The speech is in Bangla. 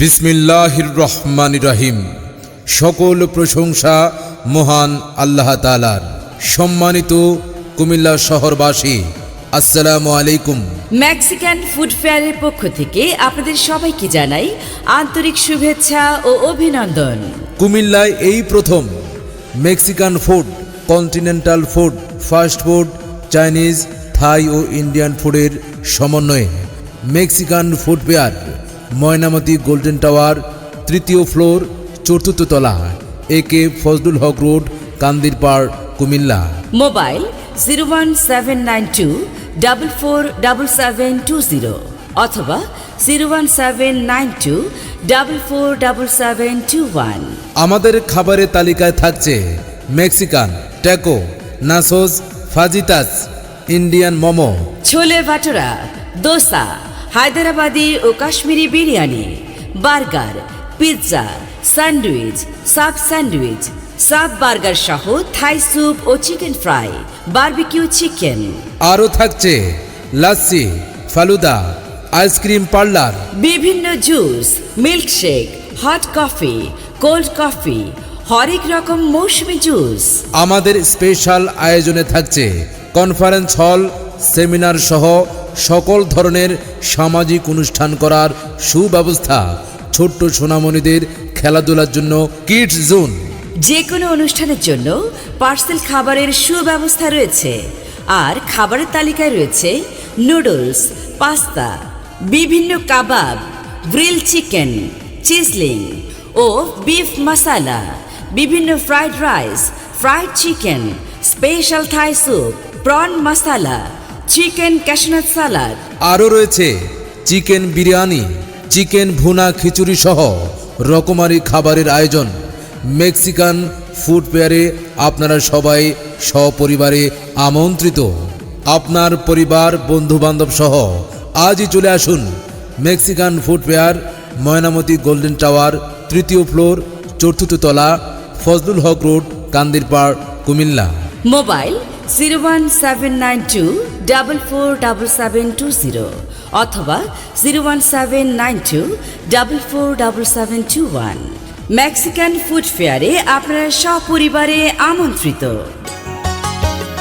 বিসমিল্লাহির রহমানির রহিম। সকল প্রশংসা মহান আল্লাহ তাআলার। সম্মানিত কুমিল্লা শহরবাসী, আসসালামু আলাইকুম। মেক্সিকান ফুড ফেয়ারের পক্ষ থেকে আপনাদের সবাইকে জানাই আন্তরিক শুভেচ্ছা ও অভিনন্দন। কুমিল্লায় এই প্রথম Mexican food, continental food, fast food, Chinese, Thai ও ইন্ডিয়ান ফুডের সমন্বয়ে Mexican food fair, Mainamati golden tower, তৃতীয় ফ্লোর, চতুর্থ তলা, A K Fazlul Huq road, Kandirpar, Comilla. Mobile 01792447720 অথবা 01792447721। আমাদের খাবারের তালিকায় থাকছে Mexican, taco, nachos, fajitas, Indian momo, chole bhatura, dosa, Hyderabadi ও Kashmiri biryani, burger, pizza, sandwich, sub burger সহ থাই স্যুপ ও চিকেন ফ্রাই, বারবিকিউ চিকেন। আরও থাকছে লাচ্ছি, ফালুদা, আইসক্রিম পার্লার, বিভিন্ন juice, milkshake, hot coffee, cold coffee, হরেক রকম মৌসুমি জুস। আমাদের স্পেশাল আয়োজনে থাকছে কনফারেন্স হল, সেমিনার সহ সকল ধরনের সামাজিক অনুষ্ঠান করার সুব্যবস্থা, ছোট্ট সোনামণিদের খেলাধুলার জন্য কিডস জোন। যে কোনো অনুষ্ঠানের জন্য পার্সেল খাবারের সুব্যবস্থা রয়েছে। আর খাবারের তালিকায় রয়েছে নুডলস, পাস্তা, বিভিন্ন কাবাব, গ্রিল চিকেন, চিজলিং ও বিফ মশালা, বিভিন্ন fried rice, fried chicken, special Thai soup, prawn masala, chicken cashew nut salad. আরও রয়েছে চিকেন বিরিয়ানি, চিকেন ভুনা খিচুড়ি সহ রকমারি খাবারের আয়োজন। মেক্সিকান ফুড ফেয়ারে আপনারা সবাই সপরিবারে আমন্ত্রিত। আপনার পরিবার, বন্ধুবান্ধব সহ আজই চলে আসুন Mexican food fair, Mainamati golden tower, তৃতীয় ফ্লোর, চতুর্থ তলা, ফজলুল হক রোড, কান্দিরপাড়, কুমিল্লা। মোবাইল 01792447720 অথবা 01792447721। মেক্সিকান ফুড ফেয়ারে আপনারা সপরিবারে আমন্ত্রিত।